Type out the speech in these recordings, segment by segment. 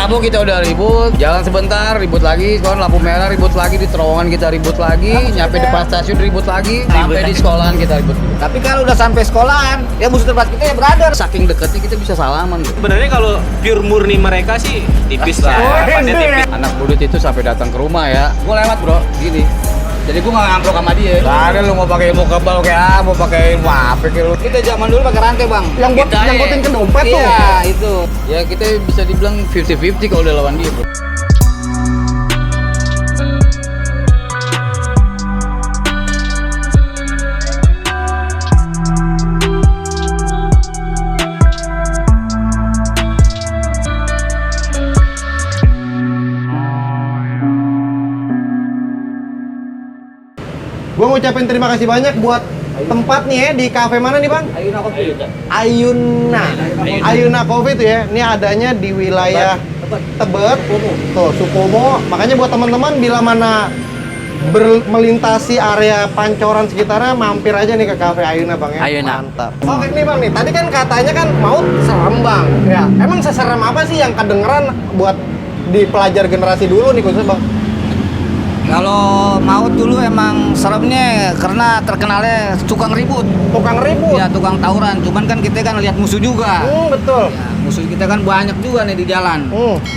Minangkabau kita udah ribut, jalan sebentar ribut lagi, sekarang lampu merah ribut lagi, di terowongan kita ribut lagi, nyampe depan stasiun ribut lagi, sampai di sekolahan kita ribut. Tapi kalau udah sampai sekolahan, ya musuh terberat kita ya brother. Saking deketnya kita bisa salaman. Sebenarnya kalau pure murni mereka sih tipis lah. Tipis. Anak budut itu sampai datang ke rumah ya, gua lewat bro, gini. Jadi gua nggak ngamplok sama dia. Gak ada lu mau pakai ilmu kebal kayak mau pakai apa kayak lu. Kita zaman dulu pakai rantai bang. Yang buat nyangkutin ke dompet tuh. Iya itu. Ya kita bisa dibilang 50-50 kalau udah lawan dia bro. Gue ngucapin terima kasih banyak buat tempat nih ya, di kafe mana nih bang? Ayuna Kopi. Ayuna Coffee tuh ya. Ini adanya di wilayah Tebet. Tuh, Supomo. Makanya buat teman-teman bila mana melintasi area Pancoran sekitarnya, mampir aja nih ke kafe Ayuna bang ya. Ayuna. Mantap. Oke nih bang nih, tadi kan katanya kan maut serem bang. Ya, emang seserem apa sih yang kedengeran buat di pelajar generasi dulu nih khususnya bang? Kalau maut dulu emang seremnya karena terkenalnya tukang ribut. Tukang ribut? Ya tukang tawuran, cuman kan kita kan lihat musuh juga. Betul. Ya, musuh kita kan banyak juga nih di jalan.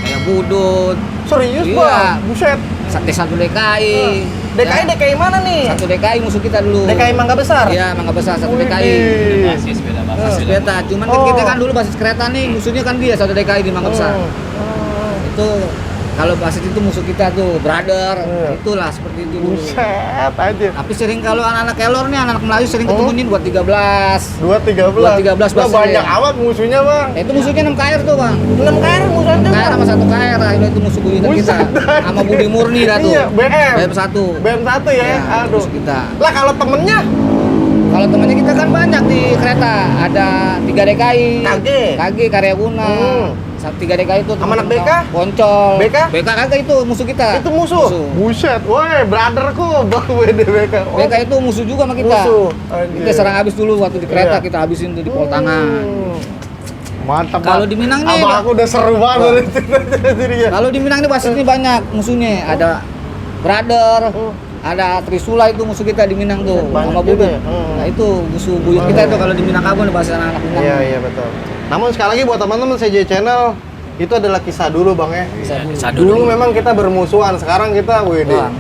Kayak budut. Serius Iya. bang? Buset. Satu DKI. DKI Ya, DKI mana nih? satu DKI musuh kita dulu. DKI Mangga Besar? Iya, Mangga Besar satu Wih. DKI. basis beda basis. Kereta, cuman kan kita kan dulu basis kereta nih, musuhnya kan dia satu DKI di Mangga Besar. Itu kalau basis itu musuh kita tuh, brother. Itulah seperti itu dulu. Buset aja. Tapi sering kalau anak-anak kelor nih, anak Melayu sering ketemuin buat 13. 213. Buat 13 Nah, basis banyak ya. amat musuhnya bang. Itu musuhnya 6 KR tuh bang. 6 KR musuhnya 6 KR sama 1 KR, itu musuh buyutan kita. Buset, Sama Budi Murni dah tuh. Iya, BM. BM1. BM1 ya? Ya, Aduh. musuh kita. Lah kalau temennya? Kalau temannya kita kan banyak di kereta. Ada 3 DKI. KG Karya Guna. 3 DKI itu Sama anak BK? Poncol. BK? BK kagak itu musuh kita. Itu musuh? Buset, woi brotherku bang WDBK. BK itu musuh juga sama kita. Musuh. Kita serang habis dulu waktu di kereta, Iya. kita habisin tuh di Pol Tangan. Mantap. Kalau Bang. di Minang nih, abang aku udah seru banget jadinya. Kalau di Minang nih basisnya banyak musuhnya. Ada Brother, ada Trisula itu musuh kita di Minang tuh, Banyak sama juga Budut. ya? Nah itu musuh buyut kita itu kalau di Minangkabau nih bahasa anak-anak Minang. Iya betul. Namun sekali lagi buat teman-teman CJ Channel, itu adalah kisah dulu bang ya. Kisah Dulu memang kita bermusuhan, sekarang kita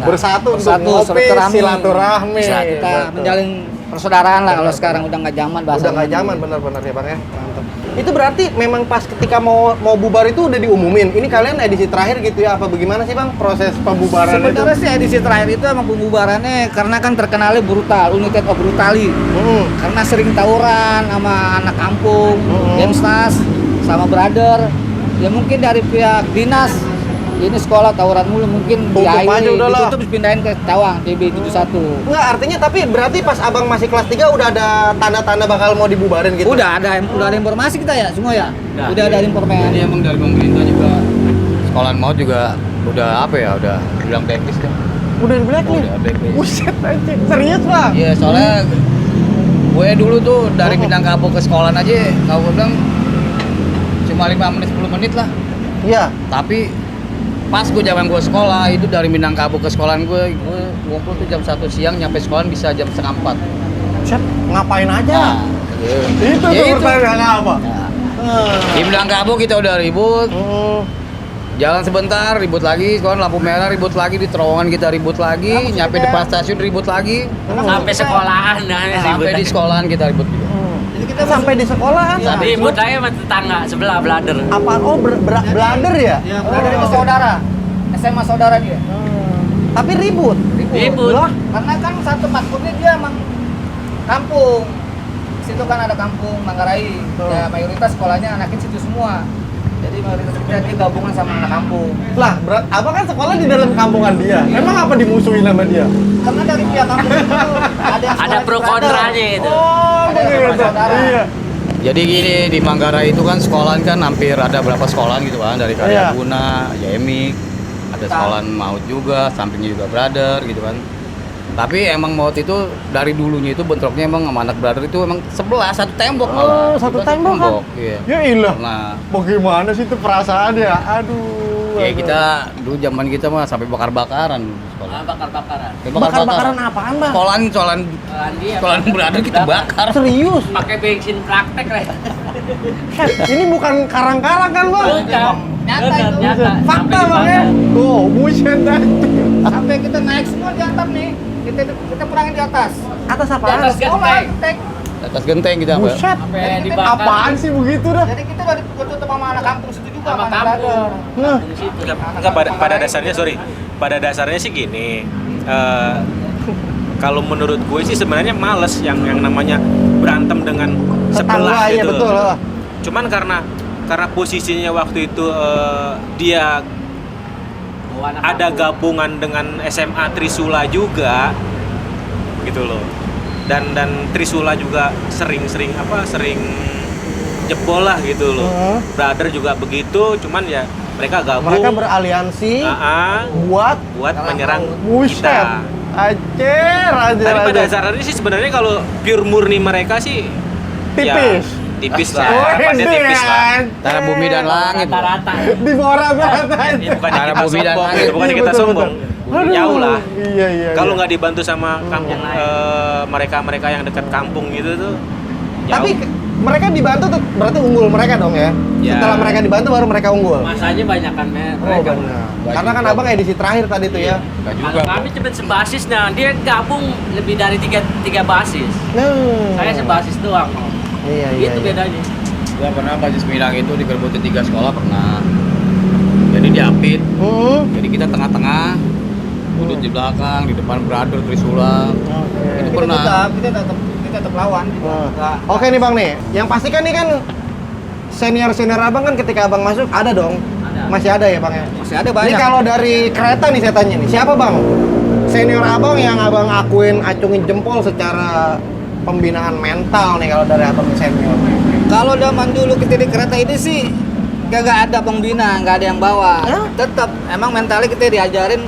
bersatu untuk ngopi, silaturahmi. Kita Betul. menjalin persaudaraan lah kalau sekarang udah nggak zaman bahasa. Udah nggak zaman benar-benar ya bang ya. Mantap. Itu berarti memang pas ketika mau bubar itu udah diumumin. Ini kalian edisi terakhir gitu ya? Apa bagaimana sih bang proses pembubaran itu? Sebenarnya sih edisi terakhir itu emang pembubarannya karena kan terkenalnya brutal, United of Brutali. Karena sering tawuran sama anak kampung, Demstas, sama brother. Ya mungkin dari pihak dinas, ini sekolah tawuran mulu mungkin Tutup aja udahlah. ditutup dipindahin ke Cawang, TB71. Enggak, artinya tapi berarti pas abang masih kelas 3 udah ada tanda-tanda bakal mau dibubarin gitu? Udah ada informasi kita ya semua ya. Udah ada informasi. Jadi emang dari pemerintah juga sekolahan maut juga udah apa ya, udah bilang blacklist kan. Udah di blacklist? Udah blacklist. Buset aja, serius bang? Iya soalnya gue dulu tuh dari Minangkabau ke sekolahan aja kalau gue bilang cuma 5 menit 10 menit lah. Iya. Tapi pas gue zaman gue sekolah itu dari Minangkabau ke sekolahan gue ngumpul tuh jam 1 siang nyampe sekolahan bisa jam setengah 4. Buset, ngapain aja? Nah, Itu ya tuh itu. pertanyaannya apa? Di Minangkabau kita udah ribut, jalan sebentar ribut lagi, sekarang lampu merah ribut lagi, di terowongan kita ribut lagi, nyampe depan stasiun ribut lagi, Sampai sekolahan sampai di sekolahan kita ribut juga. Jadi kita sampai di sekolahan? Ribut aja sama tetangga sebelah blader. Apaan? Oh, blader ya? Ya, brother itu saudara. SMA saudara dia. Tapi ribut? Ribut. Lah, Karena kan satu masuknya dia emang kampung. Di situ kan ada kampung Manggarai. Ya mayoritas sekolahnya anaknya situ semua. Jadi mayoritas kita dia gabungan sama anak kampung. lah abang kan sekolah di dalam kampungan dia. Emang apa dimusuhin sama dia? Karena dari pihak kampung itu ada yang Ada sekolah pro di brother. kontranya itu. Oh, Ada begitu. saudara. Iya. Jadi gini, di Manggarai itu kan sekolahan kan hampir ada berapa sekolahan gitu kan, dari Iya. Karya Guna, Yemik, ada sekolahan maut juga, sampingnya juga brother gitu kan. Tapi emang maut itu dari dulunya itu bentroknya emang sama anak brother itu emang sebelah satu tembok. Oh, satu tembok kan? Iya. Ya ilah. Nah, Bagaimana sih itu perasaan ya? Aduh. ya aduh. kita dulu zaman kita mah sampai bakar-bakaran sekolah. Bakar-bakaran. Bakar-bakaran apaan, Bang? Sekolahan sekolahan brother kita bakar. Serius? Pakai bensin praktek lah. Ini bukan karang-karang kan, Bang? Bukan. Nyata itu. Nyata. Fakta, Sampai Bang ya? dibakar. Tuh, buset dah. Sampai kita naik semua di atap nih. Kita perangin di atas. Atas Di apaan? atas genteng. Tek. Atas genteng kita apa? Buset. Sampai dibakar. Apaan sih begitu dah? Jadi kita udah ditutup sama anak kampung situ juga Sama anak kampung. brother. Nah, Di situ. Enggak, pada dasarnya pada dasarnya sih gini. Kalau menurut gue sih sebenarnya males yang namanya berantem dengan sebelah tetangga, iya gitu. betul. Cuman karena posisinya waktu itu dia Oh, anak ada kampung. gabungan dengan SMA Trisula juga gitu loh. Dan Trisula juga sering jebol lah gitu loh. Brother juga begitu, cuman ya mereka gabung Mereka beraliansi buat buat menyerang buset. kita. Acer. Tapi pada dasarnya sih sebenarnya kalau pure murni mereka sih Tipis. ya, tipis lah. Oh, Rapatnya tipis lah. Antara bumi dan langit. Rata-rata. Di bawah rata-rata. Ya, bukannya Antara kita bumi dan sombong, langit. gitu. Bukannya Iya, kita betul, sombong. betul. Jauh lah. Iya. Kalau nggak dibantu sama kampung mereka yang dekat kampung gitu tuh. Tapi Jauh. mereka dibantu tuh berarti unggul mereka dong ya. Ya. Setelah mereka dibantu baru mereka unggul. Masanya banyak kan Oh mereka. benar. Karena kan abang edisi terakhir tadi tuh ya. Enggak juga. Kalau kami cuma sebasis, nah dia gabung lebih dari tiga basis. Saya sebasis doang. Iya. Itu bedanya. Gua pernah basis Minang itu digerbutin 3 sekolah pernah. Jadi diapit. Jadi kita tengah-tengah, Udut di belakang, di depan brother Trisula. Itu Kita pernah. tetap lawan gitu. Nggak- Oke nih bang nih, yang pasti kan nih kan senior abang kan ketika abang masuk ada dong, Ada. masih ada ya bang ya. Masih ada Ini banyak. kalau dari kereta nih saya tanya nih, siapa bang senior abang yang abang akuin acungin jempol secara pembinaan mental nih kalau dari abang senior? Kalau zaman dulu kita di kereta ini sih gak ada pembina, nggak ada yang bawa. Hah? Tetap emang mentalnya kita diajarin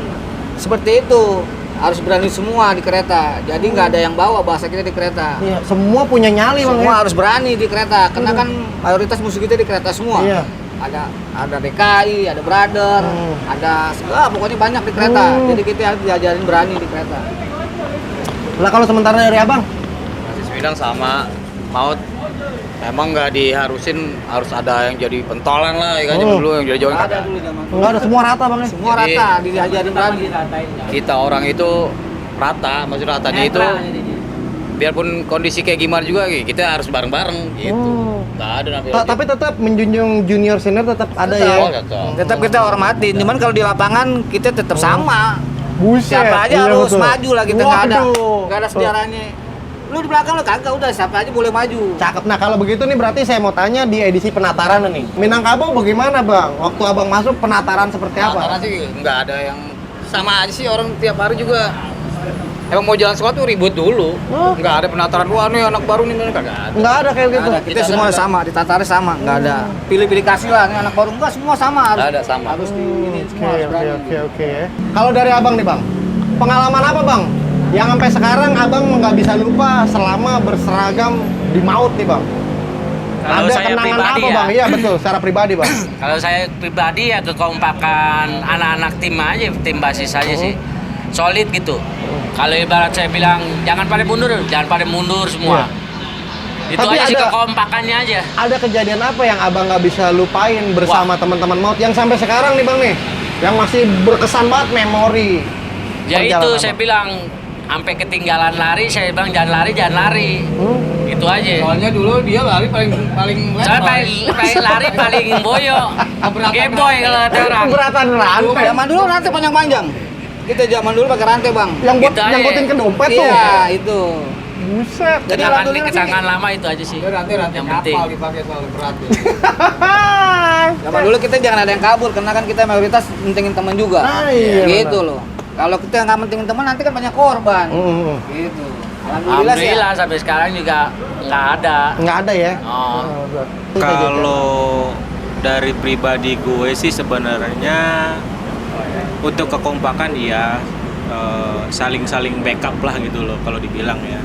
seperti itu. Harus berani semua di kereta. Jadi nggak ada yang bawa bahasa kita di kereta. Iya, semua punya nyali bang Semua ya. harus berani di kereta. Karena kan mayoritas musuh kita di kereta semua. Iya. Ada DKI, ada Brother, ada segala pokoknya banyak di kereta. Jadi kita harus diajarin berani di kereta. Lah kalau sementara dari abang? Basis Minang sama maut. Emang nggak diharusin harus ada yang jadi pentolan lah, ya kan zaman dulu yang jadi jalan Nggak ada dulu zaman. Enggak ada, semua rata bang ya. Semua Jadi- rata, diajarin berani. Diratain. kita orang itu rata, maksud ratanya itu biarpun kondisi kayak gimana juga kita harus bareng-bareng gitu. Nggak ada namanya. Tapi tetap menjunjung junior senior tetap ada Tetap. ya. Oh, tetap. Tetap kita hormatin. Cuman kalau di lapangan kita tetap sama. Buset. Siapa aja iya, harus betul. maju lah kita nggak Waduh. ada sejarahnya. Lu di belakang lu kagak udah siapa aja boleh maju. Cakep. Nah kalau begitu nih berarti saya mau tanya di edisi penataran nih. Minangkabau bagaimana bang? Waktu abang masuk penataran seperti Karena apa? sih nggak ada yang sama aja sih orang tiap hari juga. Emang mau jalan sekolah tuh ribut dulu. Oh. Nggak ada penataran wah nih anak baru nih kagak ada. Nggak ada kayak gitu. Nggak ada, kita semua sama, ditatarnya sama, nggak ada pilih-pilih kasih lah, ini anak baru enggak semua sama harus. Nggak ada, sama. Harus di ini Oke semua harus oke berani. oke oke ya. Kalau dari abang nih bang, pengalaman apa bang? Yang sampai sekarang abang nggak bisa lupa selama berseragam di maut nih bang. Kalau Ada saya kenangan pribadi apa ya. bang? Iya betul, secara pribadi bang. Kalau saya pribadi ya kekompakan anak-anak tim aja, tim basis aja sih. Solid gitu. Kalau ibarat saya bilang jangan pada mundur semua. Itu Tapi aja sih ada- kekompakannya aja. Ada kejadian apa yang abang nggak bisa lupain bersama teman-teman maut yang sampai sekarang nih bang nih? Yang masih berkesan banget memori. Ya itu perjalanan saya abang. bilang sampai ketinggalan lari, saya bilang jangan lari. Itu aja. Soalnya dulu dia lari paling Saya paling lari paling boyo. Geboy kalau kata orang. Keberatan rantai. Zaman dulu rantai panjang-panjang. Kita zaman dulu pakai rantai bang. Yang buat Gitu aja. nyangkutin ke dompet tuh. Iya itu. Buset. Jadi Kenangan alhamdulillah sih, kenangan lama itu aja sih. rantai Yang penting. dipakai soal berat. zaman dulu kita jangan ada yang kabur karena kan kita mayoritas mentingin teman juga. Ah, iya, Gitu benar. loh. Kalau kita nggak mentingin teman nanti kan banyak korban. Gitu. Alhamdulillah sih. Alhamdulillah sampai sekarang juga nggak ada. Nggak ada ya? Oh. Kalau dari pribadi gue sih sebenarnya untuk kekompakan iya, saling backup lah gitu loh kalau dibilang ya.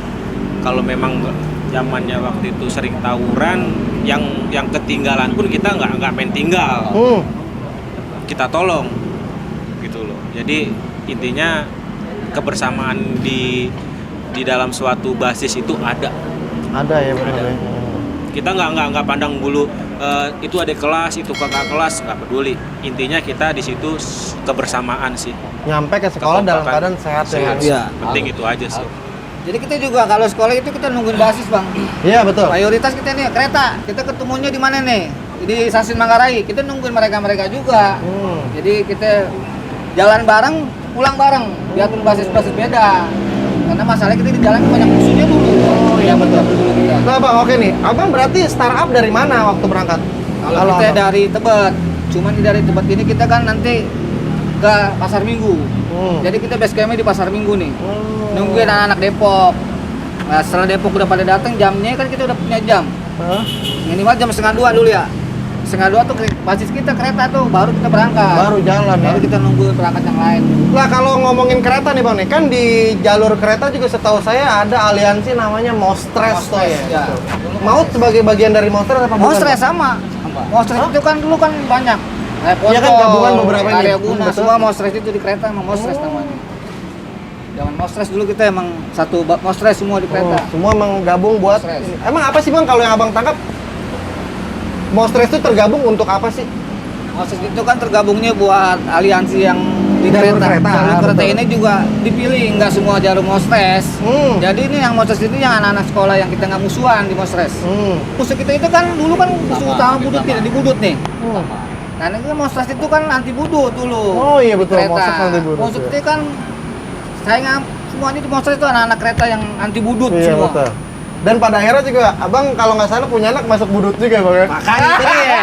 Kalau memang zamannya waktu itu sering tawuran, yang ketinggalan pun kita nggak main tinggal, kita tolong gitu loh. Jadi intinya kebersamaan di dalam suatu basis itu ada ya benar ya. Kita nggak pandang bulu itu ada kelas, itu kakak kelas, nggak peduli. Intinya kita di situ kebersamaan sih. Nyampe ke sekolah dalam keadaan sehat ya. Iya. Penting itu aja sih. Jadi kita juga kalau sekolah itu kita nungguin basis bang. Iya betul. Prioritas kita nih kereta. Kita ketemunya di mana nih? Di stasiun Manggarai. Kita nungguin mereka juga. Jadi kita jalan bareng, pulang bareng. Biarpun basis-basis beda. Karena masalahnya kita di jalan banyak musuhnya dulu. Oh iya betul. Kita. Nah bang, oke nih. Abang berarti startup dari mana waktu berangkat? Kalau kita abang. dari Tebet. Cuman dari Tebet ini kita kan nanti ke Pasar Minggu. Jadi kita base campnya di Pasar Minggu nih. Nungguin anak-anak Depok. Nah, setelah Depok udah pada datang, jamnya kan kita udah punya jam. Minimal jam 1:30 dulu ya. 1:30 tuh basis kita kereta tuh, baru kita berangkat. Baru jalan ya. Baru kita nunggu berangkat yang lain. Lah kalau ngomongin kereta nih bang nih, kan di jalur kereta juga setahu saya ada aliansi namanya Mostres tuh ya. Ya. Maut sebagai bagian dari Mostres apa bukan? Mostres sama. Mostres itu kan dulu kan banyak. Iya kan gabungan beberapa ini. Karya Guna, Betul. semua Mostres itu di kereta emang Mostres namanya. Zaman Mostres dulu kita emang satu Mostres semua di kereta. Semua emang gabung buat Mostres. ini. Emang apa sih bang kalau yang abang tangkap? Mostres itu tergabung untuk apa sih? Mostres itu kan tergabungnya buat aliansi yang di Jalur kereta. kereta, Jalur kereta betul. ini juga dipilih, nggak semua jalur Mostres. Jadi ini yang Mostres itu yang anak-anak sekolah yang kita nggak musuhan di Mostres. Musuh kita itu kan dulu kan musuh utama budut kita di budut nih. Nah ini kan Mostres itu kan anti budut dulu. Oh iya betul, Kereta. Mostres anti budut, Musuh ya. kita kan saingan semuanya di Mostres itu anak-anak kereta yang anti budut Iya semua. betul. Dan pada akhirnya juga abang kalau nggak salah punya anak masuk budut juga bang ya? Makanya itu dia.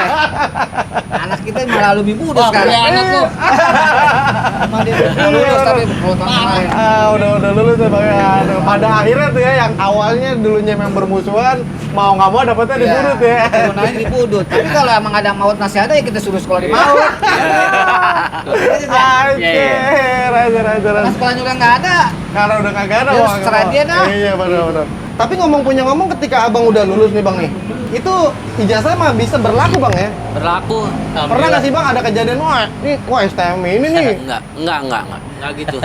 Anak kita malah lebih budut sekarang. anak lu. Emang dia udah lulus tapi kalau tahun kemarin. Udah lulus ya bang ya. Aduh, pada akhirnya tuh ya yang awalnya dulunya memang bermusuhan mau nggak mau dapetnya di budut ya. Turunan di budut. Tapi kalau emang ada maut masih ada ya kita suruh sekolah di maut. Raja. Karena sekolahnya udah nggak ada. Karena udah kagak ada Ya, Bang. serahin dia dah. Iya benar. Tapi ngomong ketika abang udah lulus nih bang nih, itu ijazah mah bisa berlaku bang ya? Berlaku. Pernah nggak sih bang ada kejadian wah STM ini nih? Enggak gitu.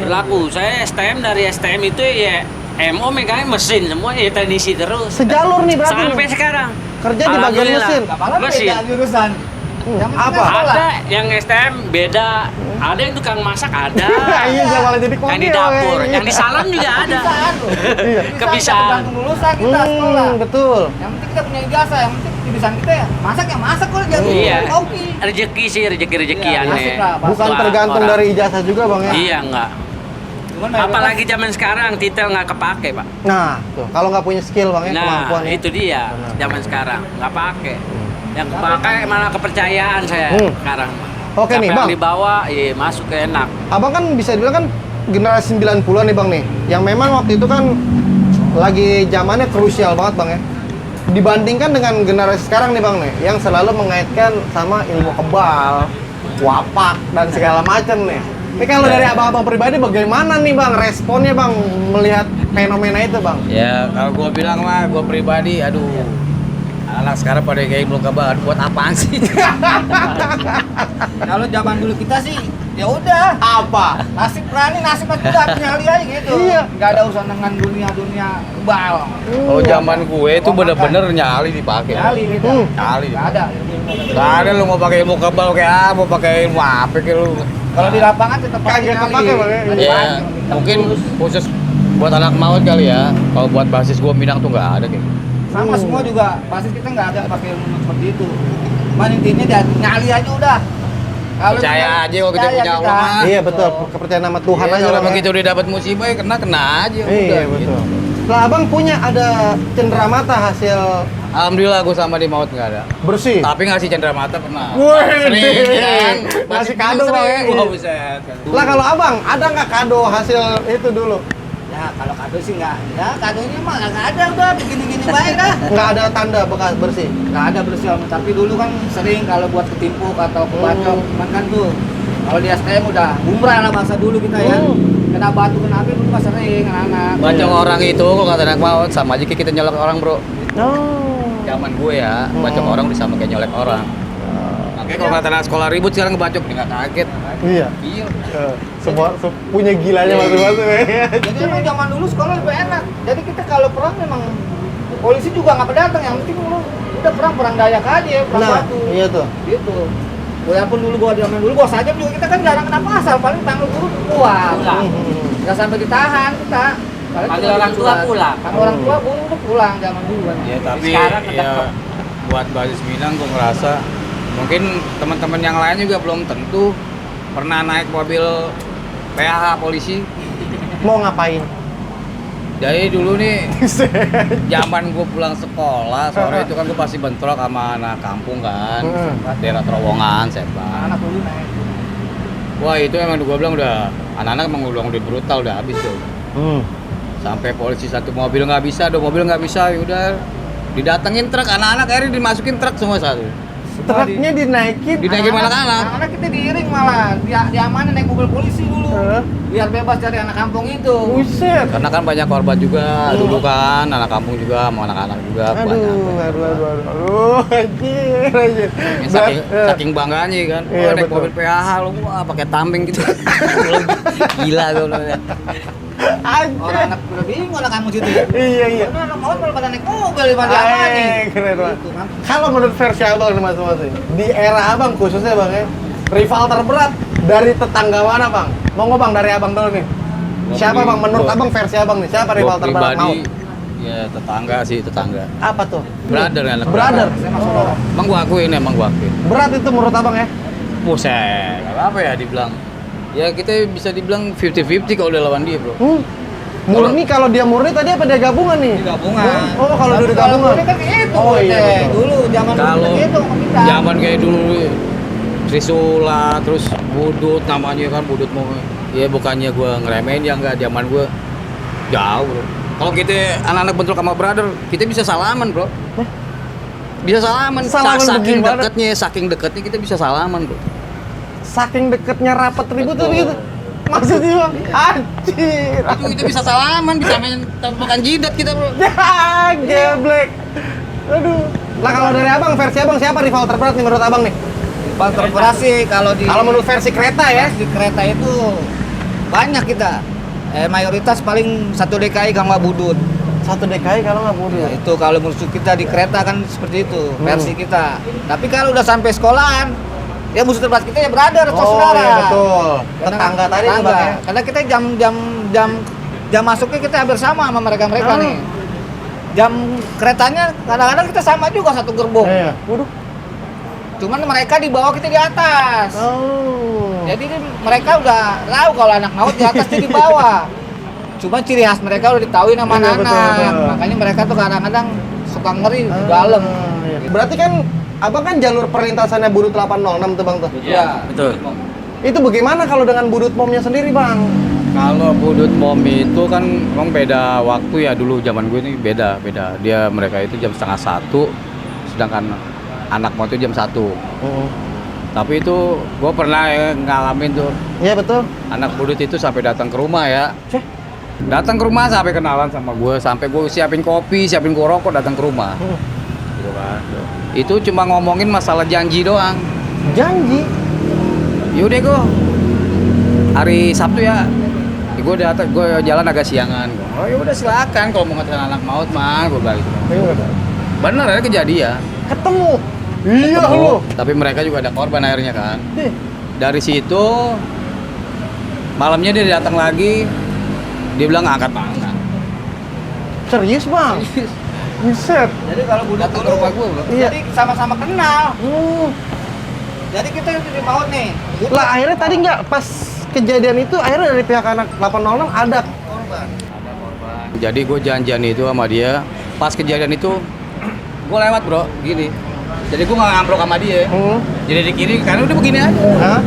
Berlaku. Saya STM dari STM itu ya MO megangnya mesin semua ya teknisi terus. Sejalur nih berarti. Sampai nih. sekarang. Kerja di bagian Alhamdulillah. mesin. Apalah Mesin. beda jurusan. Yang penting Apa? kan sekolah. Ada yang STM beda, ada yang tukang masak ada. Iya, jangan malah jadi yang di kokil, dapur, iya. yang di salon juga ada. Kebiasaan loh. Iya. Kebiasaan. Tergantung lulusan kita sekolah. Betul. Yang penting kita punya ijazah, yang penting jurusan kita ya masak kok jadi Iya. oke. Rezeki sih, rezeki Iya, aneh. asik lah, Pak. Bukan Buat tergantung orang. dari ijazah juga bang ya? Iya enggak. Cuman mayoritas- Apalagi zaman sekarang titel nggak kepake pak. Nah, tuh kalau nggak punya skill bang ya, Nah kemampuan ya. itu dia Benar. zaman sekarang nggak pakai. Yang pakai malah kepercayaan saya sekarang. Oke Siapa nih, yang Bang. dibawa, iya masuk ke enak. Abang kan bisa dibilang kan generasi 90-an nih bang nih, yang memang waktu itu kan lagi zamannya krusial banget bang ya. Dibandingkan dengan generasi sekarang nih bang nih, yang selalu mengaitkan sama ilmu kebal, wapak dan segala macam nih. Ini kalau dari abang-abang pribadi bagaimana nih bang responnya bang melihat fenomena itu bang? Ya kalau gua bilang mah gua pribadi aduh anak sekarang pada kayak belum kabar buat apaan sih? Kalau zaman dulu kita sih ya udah Apa? nasib berani nasib udah nyali aja gitu. Iya. Nggak ada urusan dengan dunia kebal. Kalau zaman gue itu bener-bener nyali dipakai. Nyali gitu. Nyali. Nggak ada. Gak ada lu mau pakai ilmu kebal kayak apa, mau pakai ilmu apa kayak lu. Kalau di lapangan tetap aja Kagak nyali. kepake, Bang, ya? Ada Ya, banyak. mungkin khusus buat anak maut kali ya. Kalau buat basis gua Minang tuh nggak ada kayak. Sama semua juga pasti kita nggak ada pakai ilmu seperti itu. Cuman intinya dia nyali aja udah. Kalau Percaya kita- aja kalau kita percaya punya Allah mah. Iya betul, kepercayaan sama Tuhan Iya, aja kalau lah, Bang, ya. begitu udah dapat musibah ya kena aja. Iya udah, betul. gitu. Setelah abang punya ada cenderamata hasil Alhamdulillah gua sama di maut nggak ada. bersih. Tapi ngasih cenderamata pernah. Wih, Sering kan. ngasih kado, Bang, ya. Wah, buset. Lah kalau abang ada nggak kado hasil itu dulu? Ya kalau kado sih nggak. Ya kadonya mah nggak ada udah begini-gini baik dah. Nggak ada tanda bekas bersih. Nggak ada bersih, tapi dulu kan sering kalau buat ketimpuk atau kebacok, cuman kan tuh Kalau di STM udah umrah lah bahasa dulu kita ya. Kena batu kena api dulu mah sering anak-anak. Bacok orang itu kalau kata anak maut sama aja kayak kita nyolek orang, Bro. Zaman gue ya, bacok orang sama kayak nyolek orang. Makanya kalau kata anak sekolah ribut sekarang ngebacok, dia nggak kaget. Iya. Iya. Semua punya gilanya masing-masing. Jadi emang zaman dulu sekolah lebih enak. Jadi kita kalau perang memang polisi juga nggak datang, yang penting lu udah perang Dayak aja, perang batu. Iya tuh. Gitu. Walaupun dulu gua zaman dulu gua sajam juga kita kan jarang kena pasal, paling panggil guru pulang. Nggak sampai ditahan kita. Paling Panggil cuma orang tua pulang. Panggil orang tua guru udah pulang zaman dulu kan. Ya tapi Sekarang ya tetap. buat basis Minang gue ngerasa mungkin teman-teman yang lain juga belum tentu pernah naik mobil PHH polisi. Mau ngapain? Jadi dulu nih zaman gue pulang sekolah sore itu kan gue pasti bentrok sama anak kampung kan, daerah Terowongan, Sembang. Anak dulu naik. Wah itu emang gue bilang udah anak-anak emang udah brutal, udah habis tuh. Sampai polisi satu mobil nggak bisa, dua mobil nggak bisa, udah didatengin truk, anak-anak akhirnya dimasukin truk semua satu. Truknya dinaikin. Dinaikin anak-anak. Anak-anak kita diiring malah, diamanin naik mobil polisi dulu. Biar bebas dari anak kampung itu. Buset. Karena kan banyak korban juga dulu kan, anak kampung juga, mau anak-anak juga banyak. Aduh, anjir. Saking bangganya kan, Iya, naik betul. mobil PHH lu, wah pakai tameng gitu. Gila gue bilang. Orang anak udah bingung anak kampung situ ya. Iya. Karena anak mau pada naik mobil pada diamanin. Keren banget. Gitu kan. Kalau menurut versi abang nih mas di era abang khususnya bang ya, rival terberat dari tetangga mana bang? Monggo bang dari abang dulu nih. Siapa bang menurut abang versi abang nih? Siapa rival Gua terberat mau? pribadi, ya tetangga sih, tetangga. Apa tuh? Brother ya, anak Brother. Saya masuk orang. Emang gua akuin, emang gua akuin. Berat itu menurut abang ya? Buset, apa ya dibilang? Ya kita bisa dibilang 50-50 kalau udah lawan dia, bro. Murni kalau dia murni tadi apa dia gabungan nih? Di gabungan. Oh kalau Tapi dia gabungan. dulu kan itu. Oh, iya, Teh. betul. Dulu zaman dulu Kalau kan gitu sama kita. zaman kayak dulu Trisula, terus Budut namanya kan Budut mau. Ya bukannya gua ngeremehin ya enggak, zaman gua jauh, bro. Kalau kita anak-anak bentrok sama brother, kita bisa salaman, bro. Bisa salaman. Salaman Saking bagaimana? deketnya kita bisa salaman, bro. Saking deketnya rapat ribut tuh Betul. gitu. Maksudnya bang, anjir. Itu kita bisa salaman, bisa main tembakan jidat kita, bro. Ya, geblek. Aduh. Lah kalau dari abang, versi abang siapa rival terberat nih menurut abang nih? Bang terberat sih kalau di Kalau menurut versi kereta ya? di kereta itu banyak kita. Mayoritas paling satu DKI Gangga Budut. Satu DKI kalau nggak bodoh. Ya, itu kalau musuh kita di kereta kan seperti itu versi kita. Tapi kalau udah sampai sekolahan, ya musuh terberat kita ya brother atau Oh saudara. iya betul. Karena Tetangga tadi tuh tetangga. bang ya? Karena kita jam masuknya kita hampir sama mereka nih. Jam keretanya kadang-kadang kita sama juga satu gerbong. Iya. Waduh. Cuman mereka di bawah kita di atas. Oh. Jadi mereka udah tahu kalau anak maut di atas dia di bawah. Cuma ciri khas mereka udah ditahuin sama Iya, anak-anak. betul. Makanya mereka tuh kadang-kadang suka ngeri di dalam. Iya. Berarti kan abang kan jalur perlintasannya Budut 806 tuh bang tuh. Iya. Betul. Itu bagaimana kalau dengan Budut Momnya sendiri bang? Kalau Budut Mom itu kan memang beda waktu ya, dulu zaman gue ini beda. Mereka itu jam 12:30, sedangkan anak mau itu jam 1. Tapi itu gue pernah ya, ngalamin tuh Iya betul. anak Budut itu sampai datang ke rumah ya. Cih. Datang ke rumah sampai kenalan sama gue, sampai gue siapin kopi, siapin gue rokok, datang ke rumah. Gitu kan. Itu cuma ngomongin masalah janji doang. Janji. Yaudah gue hari Sabtu ya, gue jalan agak siangan. Oh ya udah silakan kalau mau ngatakan anak maut mah, gue bilang gitu. Bener ya kejadian. Ketemu. Iya Ketemu, lu. tapi mereka juga ada korban akhirnya kan. Dih. Dari situ malamnya dia datang lagi, dia bilang angkat tangan. Serius bang? Buset. Jadi kalau Budut Datang ke dulu, rumah gue, bro. Iya. jadi sama-sama kenal. Jadi kita itu di maut nih. Lah akhirnya tadi nggak pas kejadian itu akhirnya dari pihak anak 806 ada korban. Jadi gue janjian itu sama dia. Pas kejadian itu gue lewat bro, gini. Jadi gue nggak ngamplok sama dia. Jadi di kiri karena udah begini aja. Hah?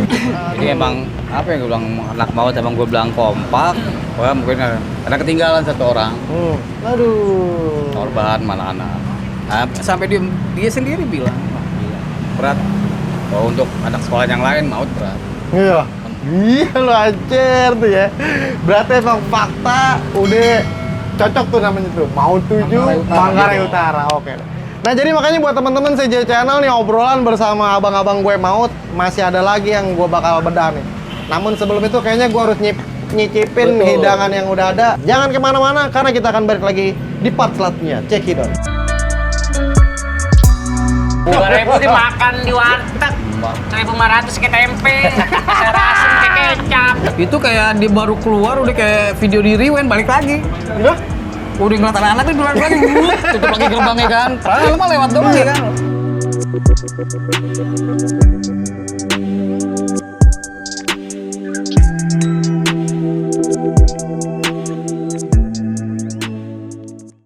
Jadi emang apa yang gue bilang anak maut, emang gue bilang kompak. Wah mungkin karena ketinggalan satu orang. Aduh. Korban mana anak. Nah, sampai dia sendiri bilang, "Wah, gila, berat. Kalau untuk anak sekolah yang lain maut berat." Iya. Iya lo anjir tuh ya. Berarti emang fakta udah cocok tuh namanya tuh. Maut 7 Manggarai Utara. Oke. Nah, jadi makanya buat teman-teman CJ Channel nih obrolan bersama abang-abang gue Maut masih ada lagi yang gue bakal bedah nih. Namun sebelum itu kayaknya gue harus nyicipin hidangan yang udah ada. Jangan kemana-mana karena kita akan balik lagi di part selanjutnya. Check it out. 2.000 dimakan di warteg, 1.500 ke tempe, sayur asem ke kecap. Itu kayak dia baru keluar udah kayak video di rewind balik lagi. Udah? Udah ngeliat anak-anak tuh balik lagi. Tutup lagi gerbangnya kan. Padahal mah lewat doang ya kan.